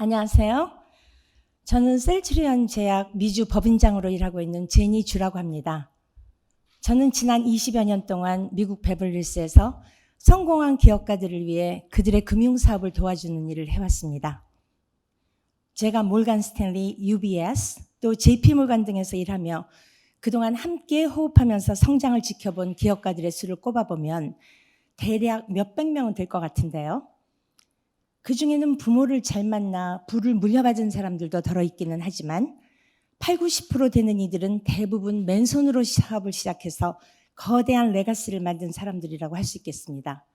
안녕하세요. 저는 셀트리온 제약 미주 법인장으로 일하고 있는 제니 주라고 합니다. 저는 지난 20여 년 동안 미국 베벌리힐스에서 성공한 기업가들을 위해 그들의 금융사업을 도와주는 일을 해왔습니다. 제가 몰간 스탠리, UBS, 또 JP몰간 등에서 일하며 그동안 함께 호흡하면서 성장을 지켜본 기업가들의 수를 꼽아보면 대략 몇백 명은 될 것 같은데요. 그중에는 부모를 잘 만나 부를 물려받은 사람들도 들어있기는 하지만 80~90% 되는 이들은 대부분 맨손으로 사업을 시작해서 거대한 레가시를 만든 사람들이라고 할 수 있겠습니다.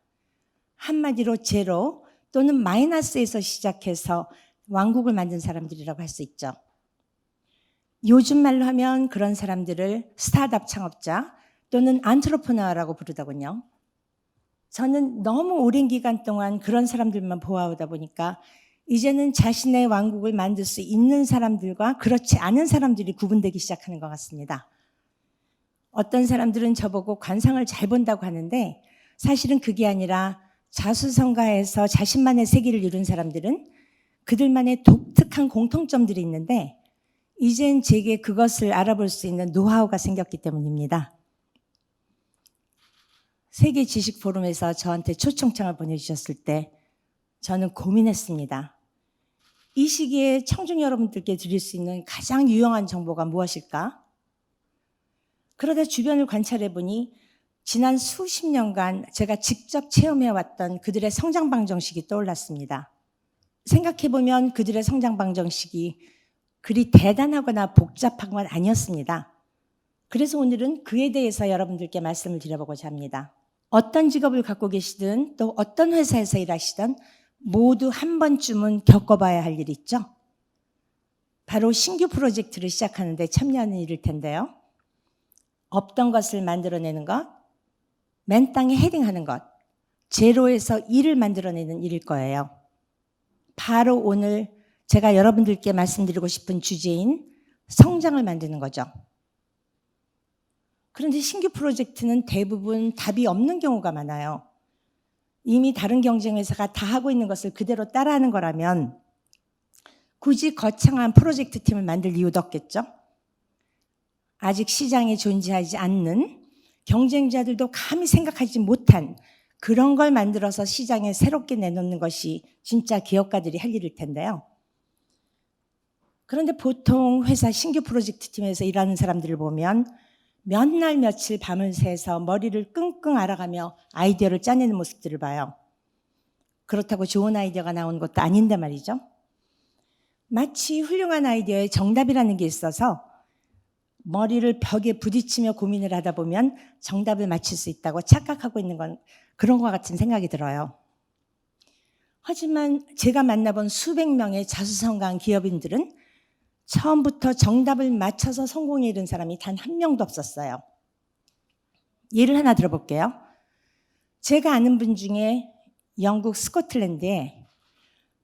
한마디로 제로 또는 마이너스에서 시작해서 왕국을 만든 사람들이라고 할 수 있죠. 요즘 말로 하면 그런 사람들을 스타트업 창업자 또는 안트로프너라고 부르더군요. 저는 너무 오랜 기간 동안 그런 사람들만 보아오다 보니까 이제는 자신의 왕국을 만들 수 있는 사람들과 그렇지 않은 사람들이 구분되기 시작하는 것 같습니다. 어떤 사람들은 저보고 관상을 잘 본다고 하는데 사실은 그게 아니라 자수성가해서 자신만의 세계를 이룬 사람들은 그들만의 독특한 공통점들이 있는데 이젠 제게 그것을 알아볼 수 있는 노하우가 생겼기 때문입니다. 세계 지식 포럼에서 저한테 초청장을 보내주셨을 때 저는 고민했습니다. 이 시기에 청중 여러분들께 드릴 수 있는 가장 유용한 정보가 무엇일까? 그러다 주변을 관찰해 보니 지난 수십 년간 제가 직접 체험해왔던 그들의 성장 방정식이 떠올랐습니다. 생각해 보면 그들의 성장 방정식이 그리 대단하거나 복잡한 건 아니었습니다. 그래서 오늘은 그에 대해서 여러분들께 말씀을 드려보고자 합니다. 어떤 직업을 갖고 계시든 또 어떤 회사에서 일하시든 모두 한 번쯤은 겪어봐야 할 일이 있죠. 바로 신규 프로젝트를 시작하는데 참여하는 일일 텐데요. 없던 것을 만들어내는 것, 맨 땅에 헤딩하는 것, 제로에서 일을 만들어내는 일일 거예요. 바로 오늘 제가 여러분들께 말씀드리고 싶은 주제인 성장을 만드는 거죠. 그런데 신규 프로젝트는 대부분 답이 없는 경우가 많아요. 이미 다른 경쟁 회사가 다 하고 있는 것을 그대로 따라하는 거라면 굳이 거창한 프로젝트 팀을 만들 이유도 없겠죠. 아직 시장에 존재하지 않는 경쟁자들도 감히 생각하지 못한 그런 걸 만들어서 시장에 새롭게 내놓는 것이 진짜 기업가들이 할 일일 텐데요. 그런데 보통 회사 신규 프로젝트 팀에서 일하는 사람들을 보면 몇 날 며칠 밤을 새서 머리를 끙끙 앓아가며 아이디어를 짜내는 모습들을 봐요. 그렇다고 좋은 아이디어가 나오는 것도 아닌데 말이죠. 마치 훌륭한 아이디어에 정답이라는 게 있어서 머리를 벽에 부딪히며 고민을 하다 보면 정답을 맞출 수 있다고 착각하고 있는 건 그런 것 같은 생각이 들어요. 하지만 제가 만나본 수백 명의 자수성가한 기업인들은 처음부터 정답을 맞춰서 성공에 이른 사람이 단 한 명도 없었어요. 예를 하나 들어볼게요. 제가 아는 분 중에 영국 스코틀랜드에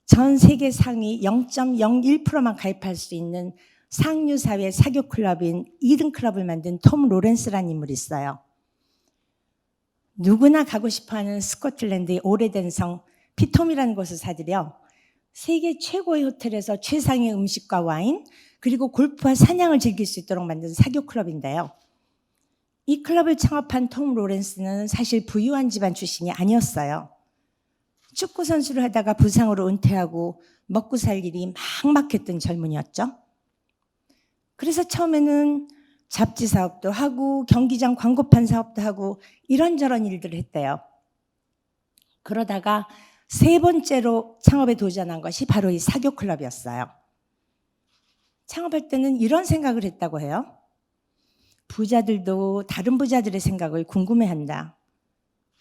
전 세계 상위 0.01%만 가입할 수 있는 상류사회 사교클럽인 이든클럽을 만든 톰 로렌스라는 인물이 있어요. 누구나 가고 싶어하는 스코틀랜드의 오래된 성 피톰이라는 곳을 사들여 세계 최고의 호텔에서 최상의 음식과 와인 그리고 골프와 사냥을 즐길 수 있도록 만든 사교클럽인데요. 이 클럽을 창업한 톰 로렌스는 사실 부유한 집안 출신이 아니었어요. 축구 선수를 하다가 부상으로 은퇴하고 먹고 살 일이 막막했던 젊은이였죠. 그래서 처음에는 잡지 사업도 하고 경기장 광고판 사업도 하고 이런저런 일들을 했대요. 그러다가 세 번째로 창업에 도전한 것이 바로 이 사교클럽이었어요. 창업할 때는 이런 생각을 했다고 해요. 부자들도 다른 부자들의 생각을 궁금해한다.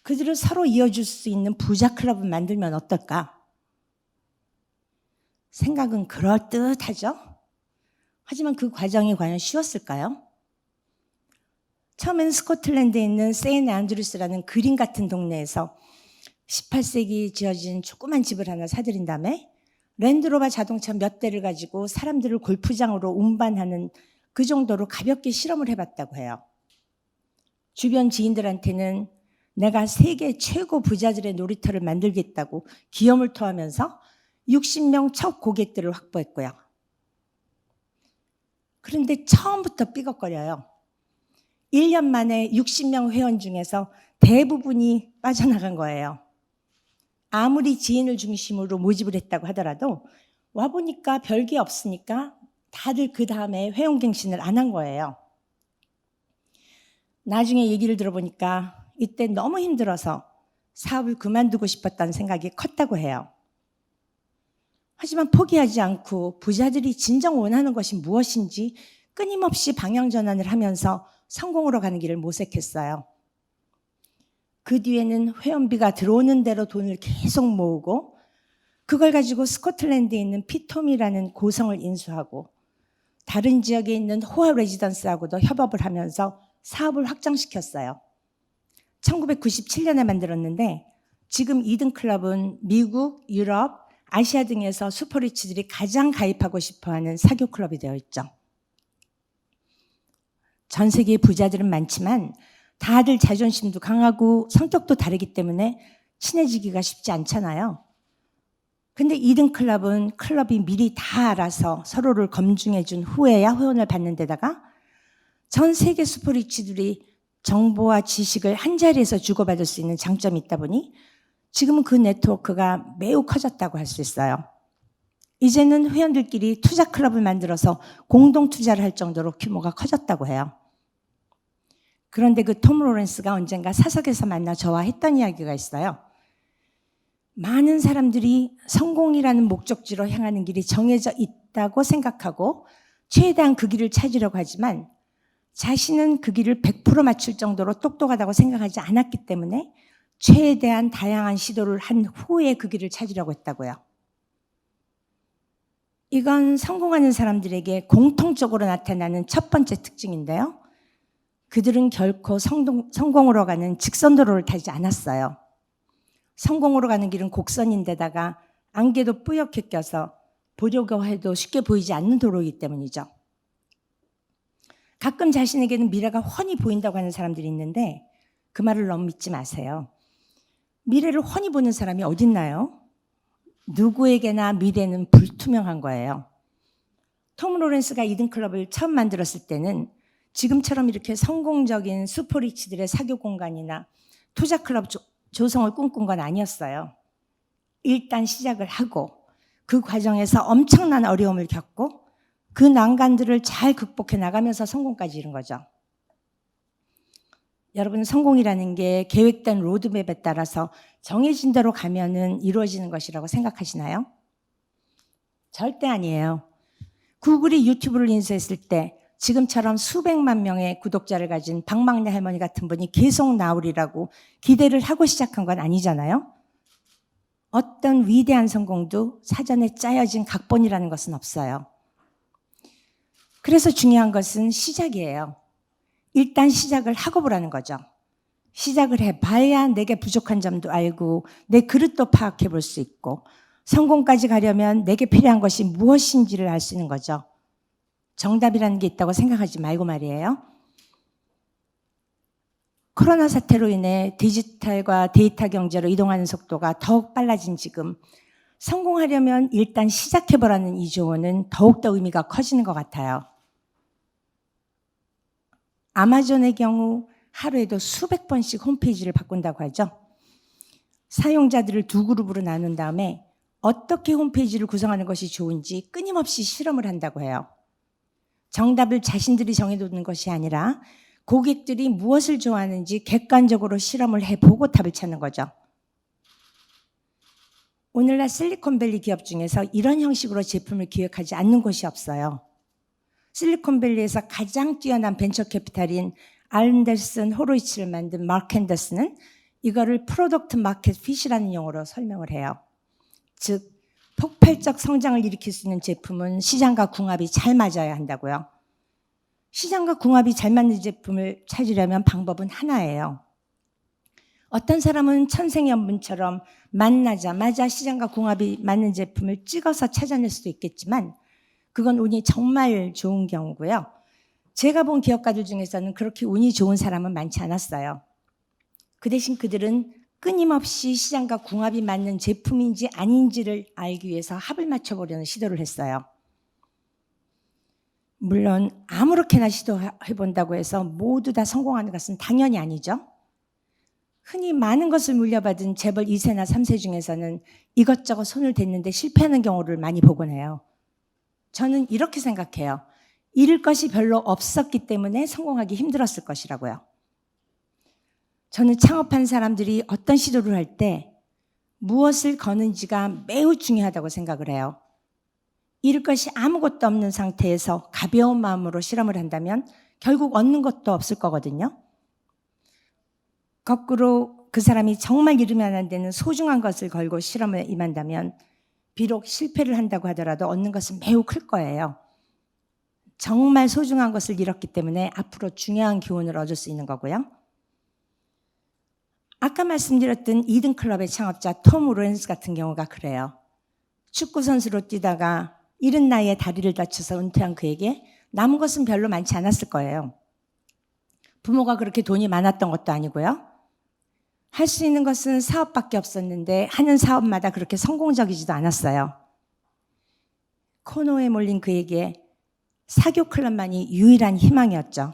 그들을 서로 이어줄 수 있는 부자 클럽을 만들면 어떨까? 생각은 그럴듯하죠? 하지만 그 과정이 과연 쉬웠을까요? 처음엔 스코틀랜드에 있는 세인트 앤드루스라는 그림 같은 동네에서 18세기 지어진 조그만 집을 하나 사들인 다음에 랜드로버 자동차 몇 대를 가지고 사람들을 골프장으로 운반하는 그 정도로 가볍게 실험을 해봤다고 해요. 주변 지인들한테는 내가 세계 최고 부자들의 놀이터를 만들겠다고 기염을 토하면서 60명 첫 고객들을 확보했고요. 그런데 처음부터 삐걱거려요. 1년 만에 60명 회원 중에서 대부분이 빠져나간 거예요. 아무리 지인을 중심으로 모집을 했다고 하더라도 와보니까 별게 없으니까 다들 그 다음에 회원갱신을 안 한 거예요. 나중에 얘기를 들어보니까 이때 너무 힘들어서 사업을 그만두고 싶었다는 생각이 컸다고 해요. 하지만 포기하지 않고 부자들이 진정 원하는 것이 무엇인지 끊임없이 방향전환을 하면서 성공으로 가는 길을 모색했어요. 그 뒤에는 회원비가 들어오는 대로 돈을 계속 모으고 그걸 가지고 스코틀랜드에 있는 피톰이라는 고성을 인수하고 다른 지역에 있는 호화 레지던스하고도 협업을 하면서 사업을 확장시켰어요. 1997년에 만들었는데 지금 2등 클럽은 미국, 유럽, 아시아 등에서 슈퍼리치들이 가장 가입하고 싶어하는 사교 클럽이 되어 있죠. 전 세계의 부자들은 많지만 다들 자존심도 강하고 성격도 다르기 때문에 친해지기가 쉽지 않잖아요. 근데 2등 클럽은 클럽이 미리 다 알아서 서로를 검증해 준 후에야 회원을 받는 데다가 전 세계 슈퍼리치들이 정보와 지식을 한자리에서 주고받을 수 있는 장점이 있다 보니 지금은 그 네트워크가 매우 커졌다고 할 수 있어요. 이제는 회원들끼리 투자 클럽을 만들어서 공동 투자를 할 정도로 규모가 커졌다고 해요. 그런데 그 톰 로렌스가 언젠가 사석에서 만나 저와 했던 이야기가 있어요. 많은 사람들이 성공이라는 목적지로 향하는 길이 정해져 있다고 생각하고 최대한 그 길을 찾으려고 하지만 자신은 그 길을 100% 맞출 정도로 똑똑하다고 생각하지 않았기 때문에 최대한 다양한 시도를 한 후에 그 길을 찾으려고 했다고요. 이건 성공하는 사람들에게 공통적으로 나타나는 첫 번째 특징인데요. 그들은 결코 성공으로 가는 직선도로를 타지 않았어요. 성공으로 가는 길은 곡선인데다가 안개도 뿌옇게 껴서 보려고 해도 쉽게 보이지 않는 도로이기 때문이죠. 가끔 자신에게는 미래가 훤히 보인다고 하는 사람들이 있는데 그 말을 너무 믿지 마세요. 미래를 훤히 보는 사람이 어딨나요? 누구에게나 미래는 불투명한 거예요. 톰 로렌스가 2등 클럽을 처음 만들었을 때는 지금처럼 이렇게 성공적인 슈퍼리치들의 사교 공간이나 투자 클럽 조성을 꿈꾼 건 아니었어요. 일단 시작을 하고 그 과정에서 엄청난 어려움을 겪고 그 난관들을 잘 극복해 나가면서 성공까지 이룬 거죠. 여러분, 성공이라는 게 계획된 로드맵에 따라서 정해진 대로 가면은 이루어지는 것이라고 생각하시나요? 절대 아니에요. 구글이 유튜브를 인수했을 때 지금처럼 수백만 명의 구독자를 가진 박막내 할머니 같은 분이 계속 나오리라고 기대를 하고 시작한 건 아니잖아요. 어떤 위대한 성공도 사전에 짜여진 각본이라는 것은 없어요. 그래서 중요한 것은 시작이에요. 일단 시작을 하고 보라는 거죠. 시작을 해봐야 내게 부족한 점도 알고 내 그릇도 파악해 볼 수 있고 성공까지 가려면 내게 필요한 것이 무엇인지를 알 수 있는 거죠. 정답이라는 게 있다고 생각하지 말고 말이에요. 코로나 사태로 인해 디지털과 데이터 경제로 이동하는 속도가 더욱 빨라진 지금 성공하려면 일단 시작해보라는 이 조언은 더욱더 의미가 커지는 것 같아요. 아마존의 경우 하루에도 수백 번씩 홈페이지를 바꾼다고 하죠. 사용자들을 두 그룹으로 나눈 다음에 어떻게 홈페이지를 구성하는 것이 좋은지 끊임없이 실험을 한다고 해요. 정답을 자신들이 정해두는 것이 아니라 고객들이 무엇을 좋아하는지 객관적으로 실험을 해보고 답을 찾는 거죠. 오늘날 실리콘밸리 기업 중에서 이런 형식으로 제품을 기획하지 않는 곳이 없어요. 실리콘밸리에서 가장 뛰어난 벤처 캐피탈인 안델슨 호로이치를 만든 마크 앤더슨은 이거를 프로덕트 마켓 핏이라는 용어로 설명을 해요. 즉 폭발적 성장을 일으킬 수 있는 제품은 시장과 궁합이 잘 맞아야 한다고요. 시장과 궁합이 잘 맞는 제품을 찾으려면 방법은 하나예요. 어떤 사람은 천생연분처럼 만나자마자 시장과 궁합이 맞는 제품을 찍어서 찾아낼 수도 있겠지만 그건 운이 정말 좋은 경우고요. 제가 본 기업가들 중에서는 그렇게 운이 좋은 사람은 많지 않았어요. 그 대신 그들은 끊임없이 시장과 궁합이 맞는 제품인지 아닌지를 알기 위해서 합을 맞춰보려는 시도를 했어요. 물론 아무렇게나 시도해본다고 해서 모두 다 성공하는 것은 당연히 아니죠. 흔히 많은 것을 물려받은 재벌 2세나 3세 중에서는 이것저것 손을 댔는데 실패하는 경우를 많이 보곤 해요. 저는 이렇게 생각해요. 잃을 것이 별로 없었기 때문에 성공하기 힘들었을 것이라고요. 저는 창업한 사람들이 어떤 시도를 할 때 무엇을 거는지가 매우 중요하다고 생각을 해요. 잃을 것이 아무것도 없는 상태에서 가벼운 마음으로 실험을 한다면 결국 얻는 것도 없을 거거든요. 거꾸로 그 사람이 정말 잃으면 안 되는 소중한 것을 걸고 실험에 임한다면 비록 실패를 한다고 하더라도 얻는 것은 매우 클 거예요. 정말 소중한 것을 잃었기 때문에 앞으로 중요한 교훈을 얻을 수 있는 거고요. 아까 말씀드렸던 이든클럽의 창업자 톰 로렌스 같은 경우가 그래요. 축구 선수로 뛰다가 이른 나이에 다리를 다쳐서 은퇴한 그에게 남은 것은 별로 많지 않았을 거예요. 부모가 그렇게 돈이 많았던 것도 아니고요. 할 수 있는 것은 사업밖에 없었는데 하는 사업마다 그렇게 성공적이지도 않았어요. 코너에 몰린 그에게 사교 클럽만이 유일한 희망이었죠.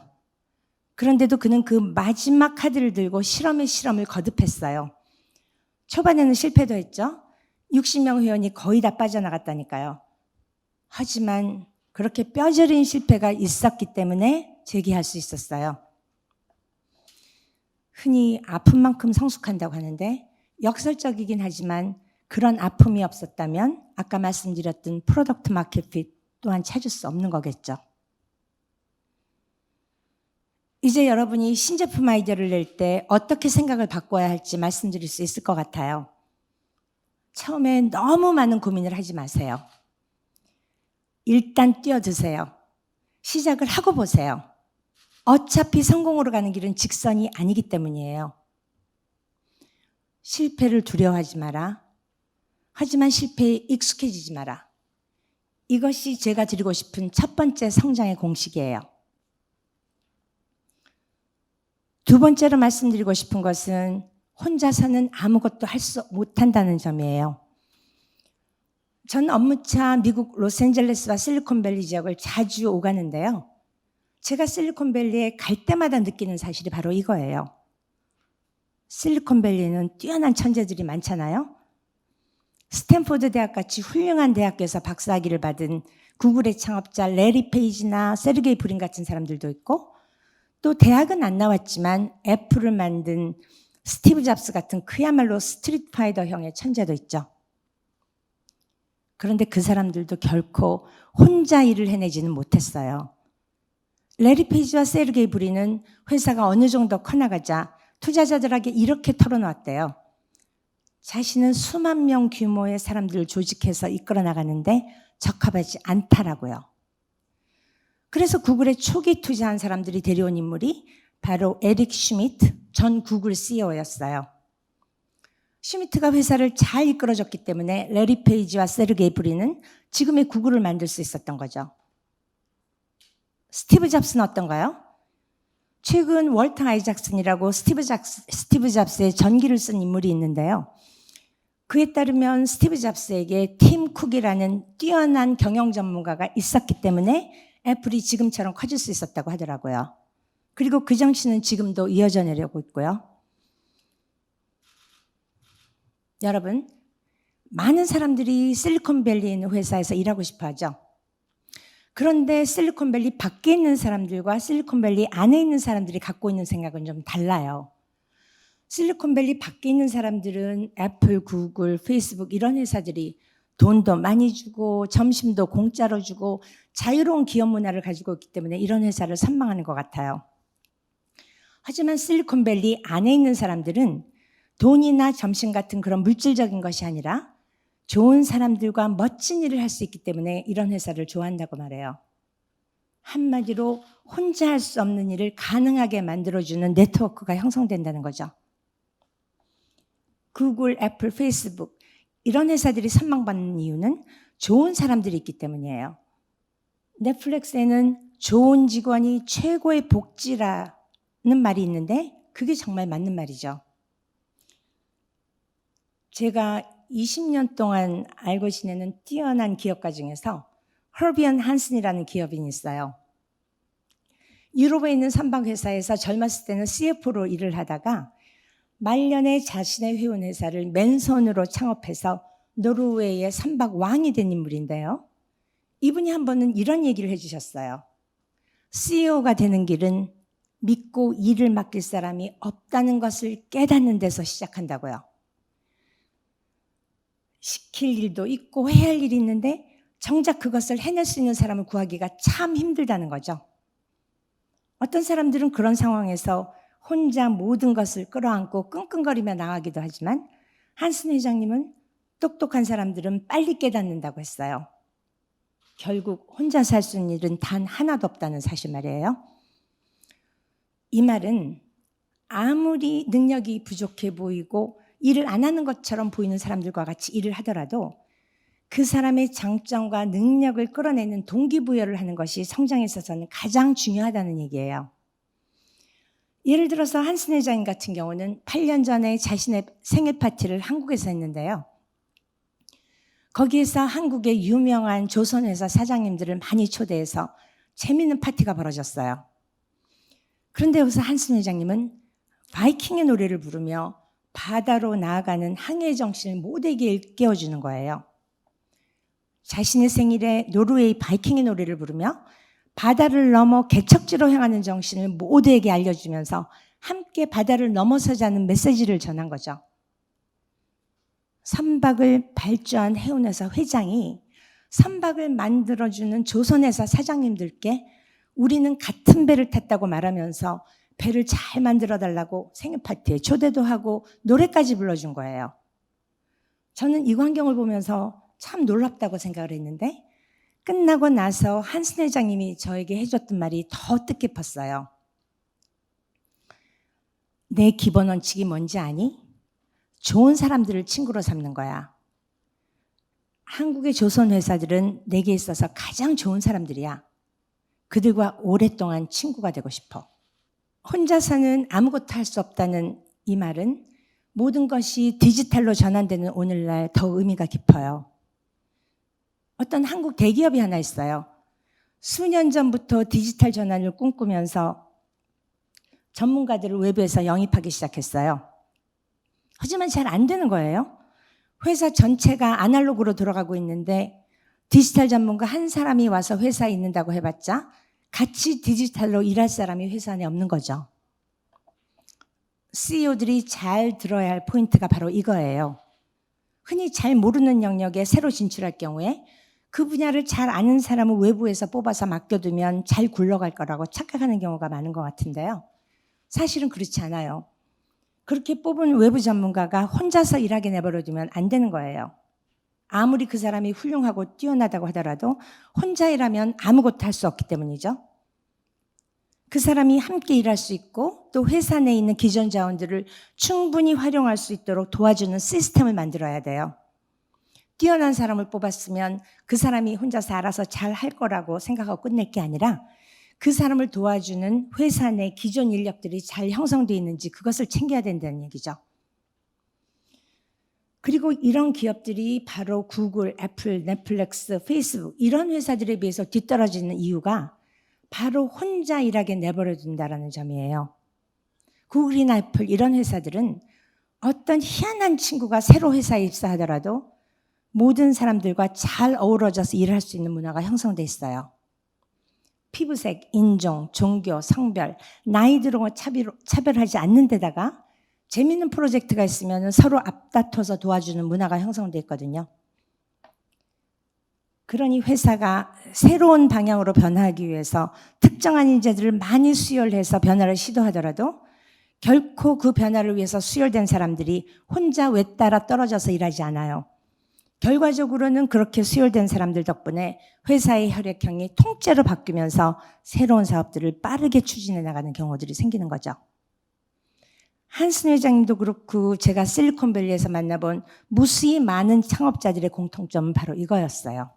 그런데도 그는 그 마지막 카드를 들고 실험의 실험을 거듭했어요. 초반에는 실패도 했죠. 60명 회원이 거의 다 빠져나갔다니까요. 하지만 그렇게 뼈저린 실패가 있었기 때문에 재기할 수 있었어요. 흔히 아픈 만큼 성숙한다고 하는데 역설적이긴 하지만 그런 아픔이 없었다면 아까 말씀드렸던 프로덕트 마켓 핏 또한 찾을 수 없는 거겠죠. 이제 여러분이 신제품 아이디어를 낼 때 어떻게 생각을 바꿔야 할지 말씀드릴 수 있을 것 같아요. 처음에 너무 많은 고민을 하지 마세요. 일단 뛰어드세요. 시작을 하고 보세요. 어차피 성공으로 가는 길은 직선이 아니기 때문이에요. 실패를 두려워하지 마라. 하지만 실패에 익숙해지지 마라. 이것이 제가 드리고 싶은 첫 번째 성장의 공식이에요. 두 번째로 말씀드리고 싶은 것은 혼자서는 아무것도 못한다는 점이에요. 전 업무차 미국 로스앤젤레스와 실리콘밸리 지역을 자주 오가는데요. 제가 실리콘밸리에 갈 때마다 느끼는 사실이 바로 이거예요. 실리콘밸리에는 뛰어난 천재들이 많잖아요. 스탠포드 대학같이 훌륭한 대학교에서 박사학위를 받은 구글의 창업자 레리 페이지나 세르게이 브린 같은 사람들도 있고 또 대학은 안 나왔지만 애플을 만든 스티브 잡스 같은 그야말로 스트리트 파이터형의 천재도 있죠. 그런데 그 사람들도 결코 혼자 일을 해내지는 못했어요. 레리 페이지와 세르게이 브린은 회사가 어느 정도 커나가자 투자자들에게 이렇게 털어놓았대요. 자신은 수만 명 규모의 사람들을 조직해서 이끌어 나가는데 적합하지 않다라고요. 그래서 구글에 초기 투자한 사람들이 데려온 인물이 바로 에릭 슈미트 전 구글 CEO였어요. 슈미트가 회사를 잘 이끌어줬기 때문에 레리 페이지와 세르게이 브린은 지금의 구글을 만들 수 있었던 거죠. 스티브 잡스는 어떤가요? 최근 월터 아이작슨이라고 스티브 잡스의 전기를 쓴 인물이 있는데요. 그에 따르면 스티브 잡스에게 팀 쿡이라는 뛰어난 경영 전문가가 있었기 때문에 애플이 지금처럼 커질 수 있었다고 하더라고요. 그리고 그 정신은 지금도 이어져 내려오고 있고요. 여러분, 많은 사람들이 실리콘밸리에 있는 회사에서 일하고 싶어 하죠. 그런데 실리콘밸리 밖에 있는 사람들과 실리콘밸리 안에 있는 사람들이 갖고 있는 생각은 좀 달라요. 실리콘밸리 밖에 있는 사람들은 애플, 구글, 페이스북 이런 회사들이 돈도 많이 주고 점심도 공짜로 주고 자유로운 기업 문화를 가지고 있기 때문에 이런 회사를 선망하는 것 같아요. 하지만 실리콘밸리 안에 있는 사람들은 돈이나 점심 같은 그런 물질적인 것이 아니라 좋은 사람들과 멋진 일을 할 수 있기 때문에 이런 회사를 좋아한다고 말해요. 한마디로 혼자 할 수 없는 일을 가능하게 만들어주는 네트워크가 형성된다는 거죠. 구글, 애플, 페이스북 이런 회사들이 선망받는 이유는 좋은 사람들이 있기 때문이에요. 넷플릭스에는 좋은 직원이 최고의 복지라는 말이 있는데 그게 정말 맞는 말이죠. 제가 20년 동안 알고 지내는 뛰어난 기업가 중에서 허비언 한슨이라는 기업인이 있어요. 유럽에 있는 선박회사에서 젊었을 때는 CFO로 일을 하다가 말년에 자신의 회원회사를 맨손으로 창업해서 노르웨이의 선박 왕이 된 인물인데요. 이분이 한 번은 이런 얘기를 해주셨어요. CEO가 되는 길은 믿고 일을 맡길 사람이 없다는 것을 깨닫는 데서 시작한다고요. 시킬 일도 있고 해야 할 일이 있는데 정작 그것을 해낼 수 있는 사람을 구하기가 참 힘들다는 거죠. 어떤 사람들은 그런 상황에서 혼자 모든 것을 끌어안고 끙끙거리며 나가기도 하지만 한슨 회장님은 똑똑한 사람들은 빨리 깨닫는다고 했어요. 결국 혼자 살 수 있는 일은 단 하나도 없다는 사실 말이에요. 이 말은 아무리 능력이 부족해 보이고 일을 안 하는 것처럼 보이는 사람들과 같이 일을 하더라도 그 사람의 장점과 능력을 끌어내는 동기부여를 하는 것이 성장에 있어서는 가장 중요하다는 얘기예요. 예를 들어서 한슨 회장님 같은 경우는 8년 전에 자신의 생일 파티를 한국에서 했는데요. 거기에서 한국의 유명한 조선회사 사장님들을 많이 초대해서 재미있는 파티가 벌어졌어요. 그런데 여기서 한슨 회장님은 바이킹의 노래를 부르며 바다로 나아가는 항해의 정신을 모두에게 일깨워주는 거예요. 자신의 생일에 노르웨이 바이킹의 노래를 부르며 바다를 넘어 개척지로 향하는 정신을 모두에게 알려주면서 함께 바다를 넘어서자는 메시지를 전한 거죠. 선박을 발주한 해운회사 회장이 선박을 만들어주는 조선회사 사장님들께 우리는 같은 배를 탔다고 말하면서 배를 잘 만들어달라고 생일 파티에 초대도 하고 노래까지 불러준 거예요. 저는 이 광경을 보면서 참 놀랍다고 생각을 했는데 끝나고 나서 한슨 회장님이 저에게 해줬던 말이 더 뜻깊었어요. 내 기본 원칙이 뭔지 아니? 좋은 사람들을 친구로 삼는 거야. 한국의 조선 회사들은 내게 있어서 가장 좋은 사람들이야. 그들과 오랫동안 친구가 되고 싶어. 혼자서는 아무것도 할 수 없다는 이 말은 모든 것이 디지털로 전환되는 오늘날 더 의미가 깊어요. 어떤 한국 대기업이 하나 있어요. 수년 전부터 디지털 전환을 꿈꾸면서 전문가들을 외부에서 영입하기 시작했어요. 하지만 잘 안 되는 거예요. 회사 전체가 아날로그로 돌아가고 있는데 디지털 전문가 한 사람이 와서 회사에 있는다고 해봤자 같이 디지털로 일할 사람이 회사 안에 없는 거죠. CEO들이 잘 들어야 할 포인트가 바로 이거예요. 흔히 잘 모르는 영역에 새로 진출할 경우에 그 분야를 잘 아는 사람을 외부에서 뽑아서 맡겨두면 잘 굴러갈 거라고 착각하는 경우가 많은 것 같은데요. 사실은 그렇지 않아요. 그렇게 뽑은 외부 전문가가 혼자서 일하게 내버려두면 안 되는 거예요. 아무리 그 사람이 훌륭하고 뛰어나다고 하더라도 혼자 일하면 아무것도 할 수 없기 때문이죠. 그 사람이 함께 일할 수 있고 또 회사 내에 있는 기존 자원들을 충분히 활용할 수 있도록 도와주는 시스템을 만들어야 돼요. 뛰어난 사람을 뽑았으면 그 사람이 혼자서 알아서 잘 할 거라고 생각하고 끝낼 게 아니라 그 사람을 도와주는 회사 내 기존 인력들이 잘 형성되어 있는지 그것을 챙겨야 된다는 얘기죠. 그리고 이런 기업들이 바로 구글, 애플, 넷플릭스, 페이스북 이런 회사들에 비해서 뒤떨어지는 이유가 바로 혼자 일하게 내버려둔다는 점이에요. 구글이나 애플 이런 회사들은 어떤 희한한 친구가 새로 회사에 입사하더라도 모든 사람들과 잘 어우러져서 일할 수 있는 문화가 형성돼 있어요. 피부색, 인종, 종교, 성별, 나이 들어온 차별하지 않는 데다가 재미있는 프로젝트가 있으면 서로 앞다퉈서 도와주는 문화가 형성돼 있거든요. 그러니 회사가 새로운 방향으로 변화하기 위해서 특정한 인재들을 많이 수혈해서 변화를 시도하더라도 결코 그 변화를 위해서 수혈된 사람들이 혼자 외따라 떨어져서 일하지 않아요. 결과적으로는 그렇게 수혈된 사람들 덕분에 회사의 혈액형이 통째로 바뀌면서 새로운 사업들을 빠르게 추진해 나가는 경우들이 생기는 거죠. 한슨 회장님도 그렇고 제가 실리콘밸리에서 만나본 무수히 많은 창업자들의 공통점은 바로 이거였어요.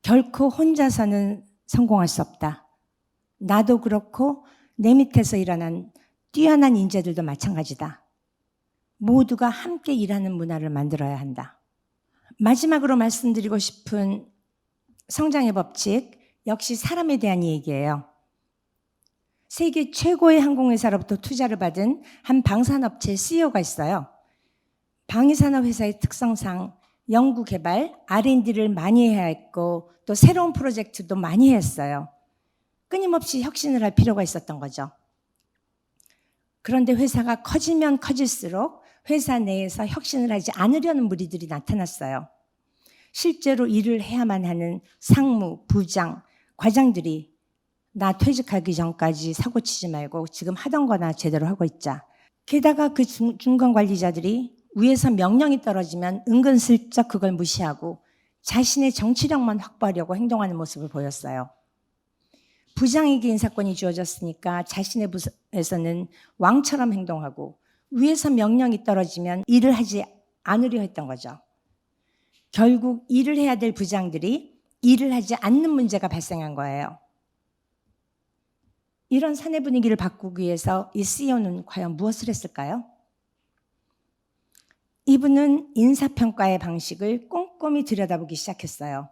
결코 혼자서는 성공할 수 없다. 나도 그렇고 내 밑에서 일어난 뛰어난 인재들도 마찬가지다. 모두가 함께 일하는 문화를 만들어야 한다. 마지막으로 말씀드리고 싶은 성장의 법칙, 역시 사람에 대한 얘기예요. 세계 최고의 항공회사로부터 투자를 받은 한 방산업체 CEO가 있어요. 방위산업 회사의 특성상 연구개발, R&D를 많이 해야 했고 또 새로운 프로젝트도 많이 했어요. 끊임없이 혁신을 할 필요가 있었던 거죠. 그런데 회사가 커지면 커질수록 회사 내에서 혁신을 하지 않으려는 무리들이 나타났어요. 실제로 일을 해야만 하는 상무, 부장, 과장들이 나 퇴직하기 전까지 사고치지 말고 지금 하던 거나 제대로 하고 있자. 게다가 그 중간 관리자들이 위에서 명령이 떨어지면 은근슬쩍 그걸 무시하고 자신의 정치력만 확보하려고 행동하는 모습을 보였어요. 부장에게 인사권이 주어졌으니까 자신의 부서에서는 왕처럼 행동하고 위에서 명령이 떨어지면 일을 하지 않으려 했던 거죠. 결국 일을 해야 될 부장들이 일을 하지 않는 문제가 발생한 거예요. 이런 사내 분위기를 바꾸기 위해서 이 CEO는 과연 무엇을 했을까요? 이분은 인사평가의 방식을 꼼꼼히 들여다보기 시작했어요.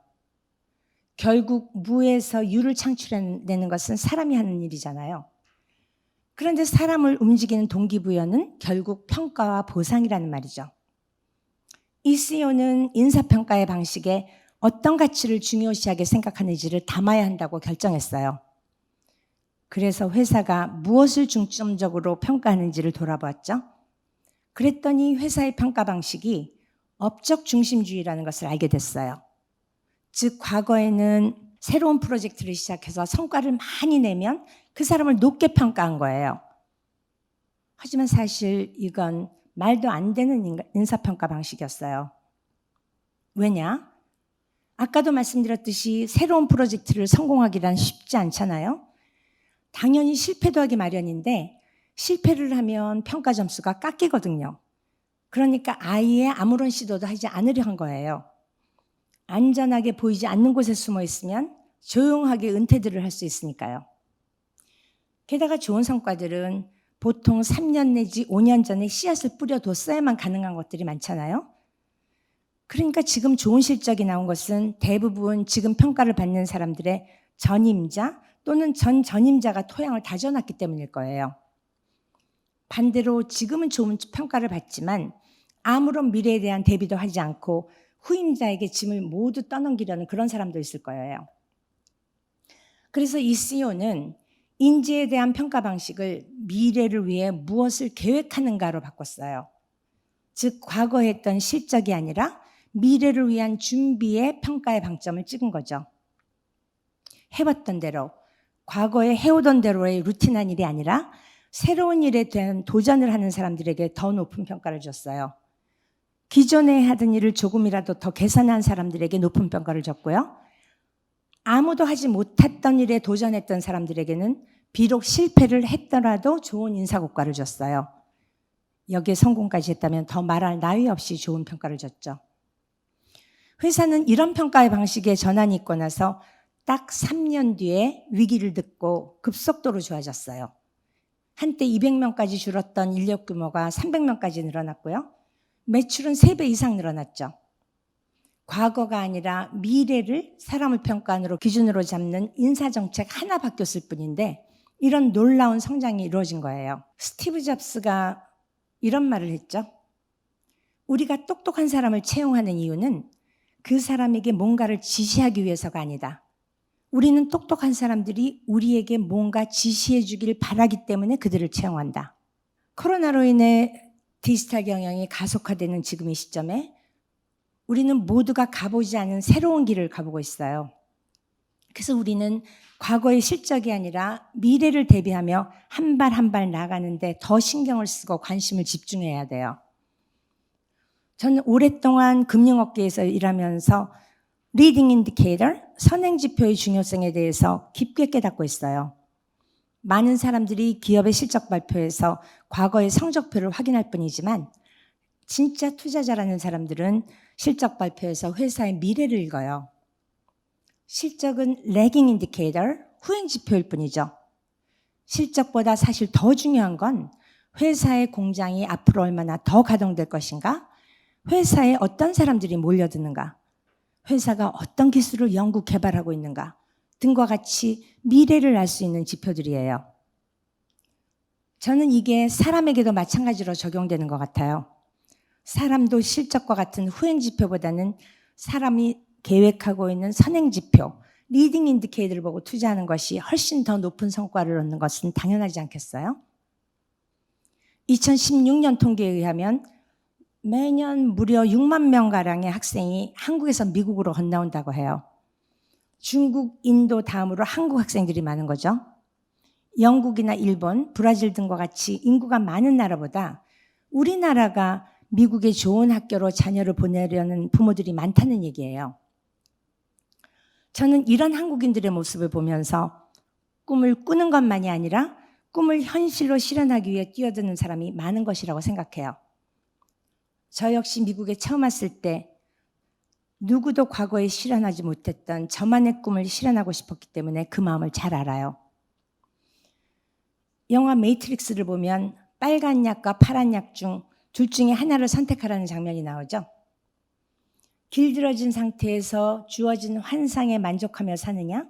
결국 무에서 유를 창출해내는 것은 사람이 하는 일이잖아요. 그런데 사람을 움직이는 동기부여는 결국 평가와 보상이라는 말이죠. 이 CEO는 인사평가의 방식에 어떤 가치를 중요시하게 생각하는지를 담아야 한다고 결정했어요. 그래서 회사가 무엇을 중점적으로 평가하는지를 돌아보았죠. 그랬더니 회사의 평가 방식이 업적 중심주의라는 것을 알게 됐어요. 즉 과거에는 새로운 프로젝트를 시작해서 성과를 많이 내면 그 사람을 높게 평가한 거예요. 하지만 사실 이건 말도 안 되는 인사평가 방식이었어요. 왜냐? 아까도 말씀드렸듯이 새로운 프로젝트를 성공하기란 쉽지 않잖아요. 당연히 실패도 하기 마련인데 실패를 하면 평가 점수가 깎이거든요. 그러니까 아예 아무런 시도도 하지 않으려 한 거예요. 안전하게 보이지 않는 곳에 숨어 있으면 조용하게 은퇴들을 할 수 있으니까요. 게다가 좋은 성과들은 보통 3년 내지 5년 전에 씨앗을 뿌려뒀어야만 가능한 것들이 많잖아요. 그러니까 지금 좋은 실적이 나온 것은 대부분 지금 평가를 받는 사람들의 전임자 또는 전 전임자가 토양을 다져놨기 때문일 거예요. 반대로 지금은 좋은 평가를 받지만 아무런 미래에 대한 대비도 하지 않고 후임자에게 짐을 모두 떠넘기려는 그런 사람도 있을 거예요. 그래서 이 CEO는 인재에 대한 평가 방식을 미래를 위해 무엇을 계획하는가로 바꿨어요. 즉 과거에 했던 실적이 아니라 미래를 위한 준비에 평가의 방점을 찍은 거죠. 해봤던 대로, 과거에 해오던 대로의 루틴한 일이 아니라 새로운 일에 대한 도전을 하는 사람들에게 더 높은 평가를 줬어요. 기존에 하던 일을 조금이라도 더 개선한 사람들에게 높은 평가를 줬고요. 아무도 하지 못했던 일에 도전했던 사람들에게는 비록 실패를 했더라도 좋은 인사고과를 줬어요. 여기에 성공까지 했다면 더 말할 나위 없이 좋은 평가를 줬죠. 회사는 이런 평가의 방식에 전환이 있고 나서 딱 3년 뒤에 위기를 듣고 급속도로 좋아졌어요. 한때 200명까지 줄었던 인력 규모가 300명까지 늘어났고요. 매출은 3배 이상 늘어났죠. 과거가 아니라 미래를 사람을 평가하는 기준으로 잡는 인사정책 하나 바뀌었을 뿐인데 이런 놀라운 성장이 이루어진 거예요. 스티브 잡스가 이런 말을 했죠. 우리가 똑똑한 사람을 채용하는 이유는 그 사람에게 뭔가를 지시하기 위해서가 아니다. 우리는 똑똑한 사람들이 우리에게 뭔가 지시해 주길 바라기 때문에 그들을 채용한다. 코로나로 인해 디지털 경영이 가속화되는 지금 이 시점에 우리는 모두가 가보지 않은 새로운 길을 가보고 있어요. 그래서 우리는 과거의 실적이 아니라 미래를 대비하며 한 발 한 발 나가는데 더 신경을 쓰고 관심을 집중해야 돼요. 저는 오랫동안 금융업계에서 일하면서 리딩 인디케이터, 선행지표의 중요성에 대해서 깊게 깨닫고 있어요. 많은 사람들이 기업의 실적 발표에서 과거의 성적표를 확인할 뿐이지만 진짜 투자자라는 사람들은 실적 발표에서 회사의 미래를 읽어요. 실적은 lagging indicator, 후행지표일 뿐이죠. 실적보다 사실 더 중요한 건 회사의 공장이 앞으로 얼마나 더 가동될 것인가? 회사에 어떤 사람들이 몰려드는가? 회사가 어떤 기술을 연구 개발하고 있는가? 등과 같이 미래를 알 수 있는 지표들이에요. 저는 이게 사람에게도 마찬가지로 적용되는 것 같아요. 사람도 실적과 같은 후행 지표보다는 사람이 계획하고 있는 선행 지표, 리딩 인디케이터를 보고 투자하는 것이 훨씬 더 높은 성과를 얻는 것은 당연하지 않겠어요? 2016년 통계에 의하면 매년 무려 6만 명가량의 학생이 한국에서 미국으로 건너온다고 해요. 중국, 인도 다음으로 한국 학생들이 많은 거죠. 영국이나 일본, 브라질 등과 같이 인구가 많은 나라보다 우리나라가 미국의 좋은 학교로 자녀를 보내려는 부모들이 많다는 얘기예요. 저는 이런 한국인들의 모습을 보면서 꿈을 꾸는 것만이 아니라 꿈을 현실로 실현하기 위해 뛰어드는 사람이 많은 것이라고 생각해요. 저 역시 미국에 처음 왔을 때 누구도 과거에 실현하지 못했던 저만의 꿈을 실현하고 싶었기 때문에 그 마음을 잘 알아요. 영화 매트릭스를 보면 빨간 약과 파란 약 중 둘 중에 하나를 선택하라는 장면이 나오죠. 길들여진 상태에서 주어진 환상에 만족하며 사느냐?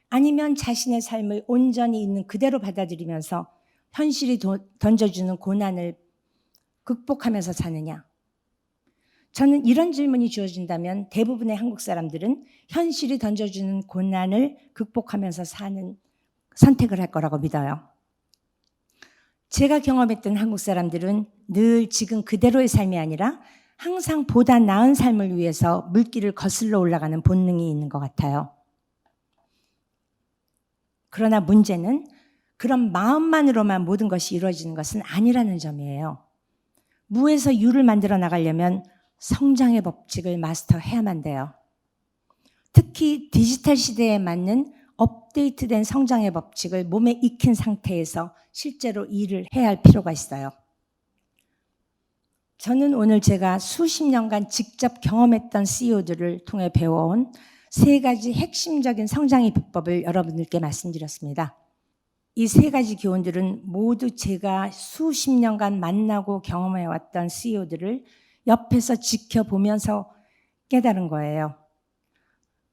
아니면 자신의 삶을 온전히 있는 그대로 받아들이면서 현실이 던져주는 고난을 극복하면서 사느냐? 저는 이런 질문이 주어진다면 대부분의 한국 사람들은 현실이 던져주는 고난을 극복하면서 사는 선택을 할 거라고 믿어요. 제가 경험했던 한국 사람들은 늘 지금 그대로의 삶이 아니라 항상 보다 나은 삶을 위해서 물길을 거슬러 올라가는 본능이 있는 것 같아요. 그러나 문제는 그런 마음만으로만 모든 것이 이루어지는 것은 아니라는 점이에요. 무에서 유를 만들어 나가려면 성장의 법칙을 마스터해야만 돼요. 특히 디지털 시대에 맞는 업데이트된 성장의 법칙을 몸에 익힌 상태에서 실제로 일을 해야 할 필요가 있어요. 저는 오늘 제가 수십 년간 직접 경험했던 CEO들을 통해 배워온 3가지 핵심적인 성장의 비법을 여러분들께 말씀드렸습니다. 이 3가지 교훈들은 모두 제가 수십 년간 만나고 경험해왔던 CEO들을 옆에서 지켜보면서 깨달은 거예요.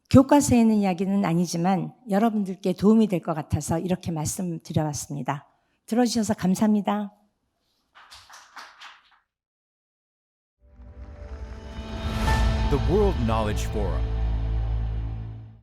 교과서에 있는 이야기는 아니지만 여러분들께 도움이 될 것 같아서 이렇게 말씀드려봤습니다. 들어주셔서 감사합니다. The World Knowledge Forum